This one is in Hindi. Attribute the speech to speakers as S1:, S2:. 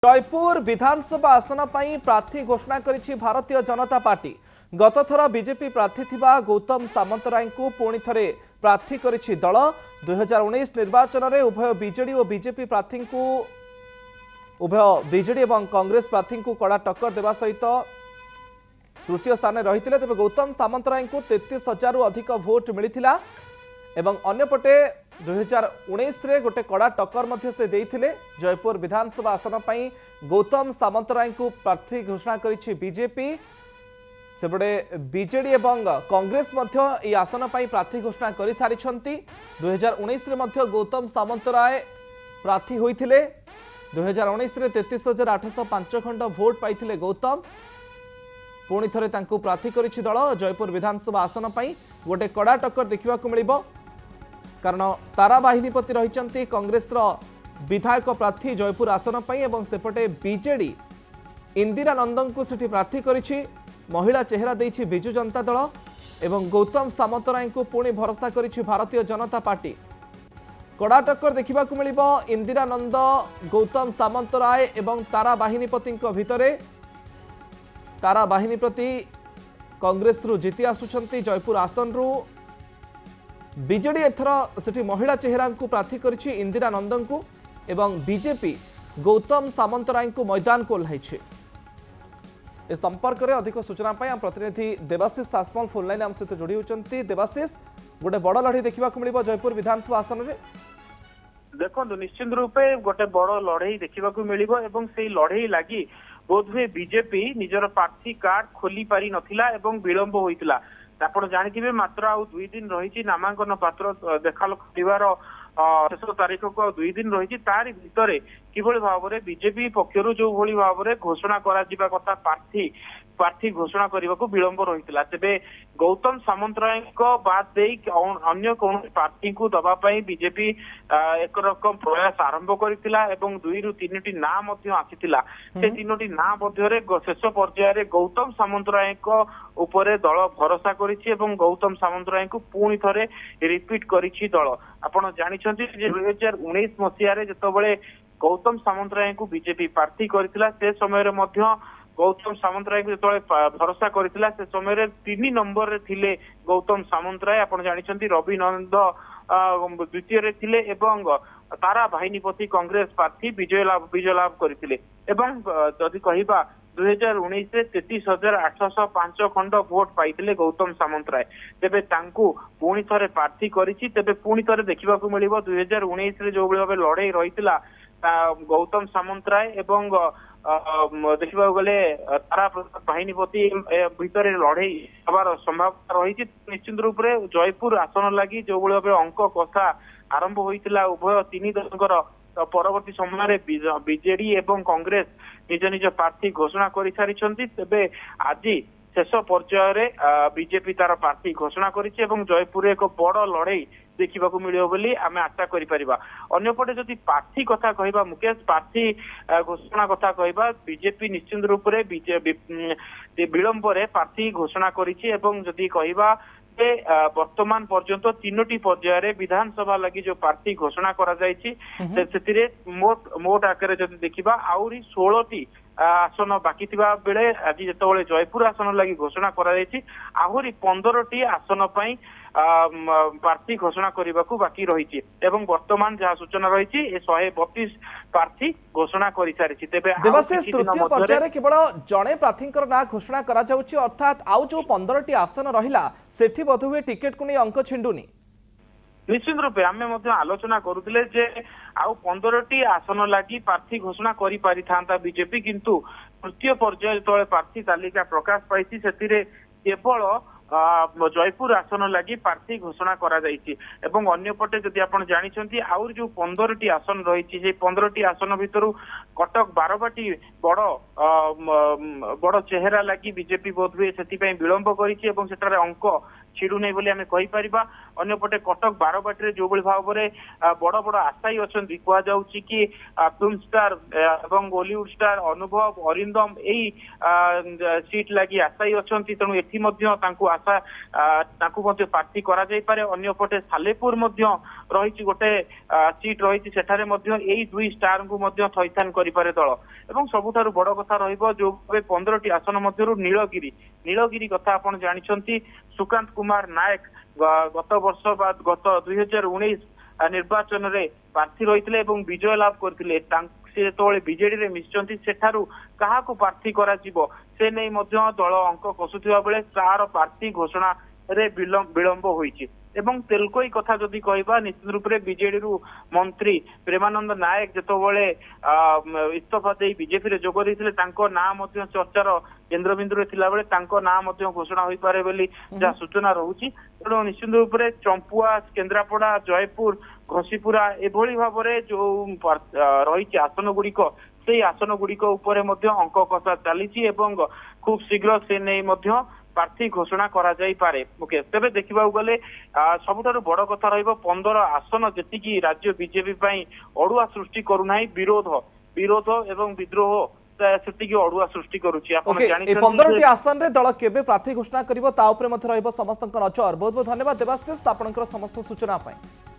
S1: जयपुर विधानसभा आसन पर प्रार्थी घोषणा करिछि भारतीय जनता पार्टी। गत थर बीजेपी प्रार्थी थिबा गौतम सामंतराय को पुणी थरे प्रार्थी करिछि दल। 2019 निर्वाचन में उभय बीजेडी और बीजेपी प्रार्थी को बीजेडी और कांग्रेस प्रार्थी को कड़ा टक्कर देवा सहित तृतीय स्थान में रही। तेज गौतम सामंतराय को 33,000 रु अधिक भोट मिलता एवं अन्यपटे 2019 रे गोटे कड़ा टक्कर मध्य से देइथिले। जयपुर विधानसभा आसन पर गौतम सामंतराय को प्रार्थी घोषणा करिछि बीजेपी। सेपटे बीजेडी एवं कांग्रेस मध्य ई आसन पर प्रार्थी घोषणा कर सारी। 2019 रे मध्य गौतम सामंतराय प्रार्थी होइथिले। 2019 रे 33,805 खंड भोट पाइथिले गौतम। पुणी थरे तांको प्रार्थी करिछि दल। जयपुर विधानसभा आसन पर गोटे कड़ा टक्कर देखा मिलिबो, कारण तारा बाहिनीपति रही कांग्रेस विधायक प्रार्थी जयपुर आसन पर। सेपटे बीजेडी इंदिरा नंदन को सेठी प्रार्थी करिछि। महिला चेहरा देइछि बिजु जनता दल एवं गौतम सामंतराय को पुणी भरोसा करिछि भारतीय जनता पार्टी। कड़ा टक्कर देखा मिलिबो इंदिरा नंद, गौतम सामंतराय एवं तारा बाहिनीपति भितरे। तारा बाहिनीपति कांग्रेस रु जीति आसुछंती जयपुर आसन रु। बीजेडी एथर सेठी महिला चेहरा को प्रार्थी करिछि इंदिरा नंदन को एवं बीजेपी गौतम सामंतराय को मैदान को ओह्लाइछि। ए संपर्क में अधिक सूचना पाई प्रतिनिधि देवाशीष सासमल फोन लाइन आम सहित जोड़ी होती। देवाशीष, गोटे बड़ लड़ाई देखा मिलिबो जयपुर विधानसभा आसन में।
S2: देखो निश्चित रूपे गोटे बड़ लड़ाई देखा मिलिबो एवं से लड़ाई लगी बोधवे बीजेपी निजर प्रार्थी कार्ड खोली पारि नथिला एवं विलंब होइतिला। आपण जानिथिबे मात्र आउ 2 दिन रही नामांकन पत्र देखाल खटिवार शेष तारीख को 2 दिन रही। तारी भितर किभଳି भाव में बीजेपी पक्षर जो भली भाव में घोषणा करा जिबा कथा प्रार्थी घोषणा करने को विलंब रही। तेबे गौतम सामंतराय बाद दे अन्य कौन प्रार्थी को दवाई बीजेपी एक रकम प्रयास आरंभ करथिला एवं 2 ରୁ 3टी ना आसीथिला। से 3टी ना मध्य शेष पर्यायर गौतम सामंतराय उपरे दल भरोसा करिछि एवं गौतम सामंतराय को पुणी थरे रिपीट करिछि दल। आपण जानिछन्ति जे 2019 मसिया रे जतबेले गौतम सामंतराय को बीजेपी प्रार्थी करथिला से समय रे मध्य गौतम सामंतराय को जो भरोसा करथिला से समय 3 नंबर रे थिले गौतम सामंतराय। आपण जानिछन्ति रवि नंद द्वितीय रे थिले एवं तारा बाहिनीपति कांग्रेस प्रार्थी विजय लाभ करथिले। एवं जदि कहिबा 2019 रे 33,805 खंड भोट पाइथिले गौतम सामंतराय। तेबे तांकू पुणी थरे प्रार्थी करिछि। तेबे पुणी थरे देखिबा को मिलिबो 2019 रे जो भाबे लड़ाई रहितिला गौतम सामंतराय एवं देखा गले तारा बाहिनीपति भितर लड़ाई हबार संभावना रही। निश्चित रूप से जयपुर आसन लगी जो भाव अंक कषा आरंभ होता उभय 3 दल परवर्ती समय बीजेडी एवं कांग्रेस निज निज प्रार्थी घोषणा कर सारी। तेबे आज शेष पर्यायर बीजेपी तार प्रार्थी घोषणा करिछि एवं जयपुर एक बड़ लड़ाई देखा मिलियो बोली आम आशा करिपरिबा। अन्यपटे जदि प्रार्थी कथा कहबा मुकेश, प्रार्थी घोषणा कथा कहबा बीजेपी निश्चित रूप से विलंब रे प्रार्थी घोषणा करिछि एवं जदि कहबा वर्तमान पर्यंत 3टी पर्यायर विधानसभा लगी जो प्रार्थी घोषणा करा जायछि से मोट आकार जदि देखिबा आउरी 16टी आसन बाकी थिबा बेले आज जेतबेले जयपुर आसन लगी घोषणा करा जायछि आहुरी 15टी आसन पई प्रार्थी घोषणा करने को बाकी रही। एवं वर्तमान जहाँ सूचना रही 132 प्रार्थी घोषणा कर सारी।
S1: देवाशीष, तृतीय पर्यायर केवल जड़े प्रार्थी ना घोषणा करा जाउछि, अर्थात आउ जो 15टी आसन रहिला सेठी बोधहुए टिकेट को नहीं अंक छिंडुनी।
S2: निश्चित रूपे आम आलोचना करुले जे आउ 15टी आसन लगी प्रार्थी घोषणा करि पारि थांता बीजेपी, किंतु तृतीय पर्याय जो प्रार्थी तालिका प्रकाश पाई से केवल जयपुर आसन लगी प्रार्थी घोषणा करा जायछि। एवं अन्यपटे जदि आपण जानिछन्ति आउर जो 15टी आसन रही 15टी आसन भितरु कटक बारबाटी बड़ चेहरा लगी बीजेपी बोधवे से विलंब करिछि एवं सेटारे अंक छिड़ुने बोली आमे कहि परिबा। अन्यपटे कटक बारबाटी जो भाव में बड़ बड़ आशायी अच्छा कहुची कि फिल्म स्टार एवं बॉलीवुड स्टार अनुभव अरिंदम यही सीट लगी आशायी अच्छा तेणु एटी आशा प्रार्थी करे। अन्यपटे सालेपुर रही गोटे सीट रही सेठारे यही दुई स्टार को थैथान करें दल। एवं सबुठारु बड़ कथा रहिबो जो 15टी आसन मध्यरु नीलगिरी कथा आपण जानिछंती। सुकांत कुमार नायक गत वर्ष बाद गत 2019 निर्वाचन रे प्रार्थी रही विजय लाभ करते से बीजेडी रे मिशिचंती सेठारु काहाकू प्रार्थी करा जीवो से नहीं दल अंक कसुथिबा बेले तार प्रार्थी घोषणा रे विलंब होईची। एवं तेलकोई कथा जदि कहबा निश्चित रूप से बीजेडी रु मंत्री प्रेमानंद नायक जेतोबळे इस्तीफा दे बीजेपी रे जोग देथिले तांको नाम चर्चार केन्द्रबिंदु रे थिला बेले तांको नाम घोषणा होई पारे बोली जा सूचना रहउची। तेणु निश्चित रूप से चंपुआ केन्द्रापड़ा जयपुर घसीपुरा एभली भाव में जो रही आसन गुड़िक से आसन गुड़िक अंक कषा चली खूब शीघ्र से नहीं प्रार्थी घोषणा करा जाई पारे। ओके तेबे देखिबा गले सबुठारु बड़ कथा रहिबो 15 आसन जेतिकी राज्य बीजेपी पई अडुआ सृष्टि करूनाही विरोध एवं विद्रोह सेतिकी अडुआ सृष्टि करूची। आपण जानि
S1: 15टी आसन रे दल केबे प्रार्थी घोषणा करिवो ता उपरे मथ रहिबो समस्त नजर। बहुत बहुत धन्यवाद देवाशीष आपनकर समस्त सूचना पई।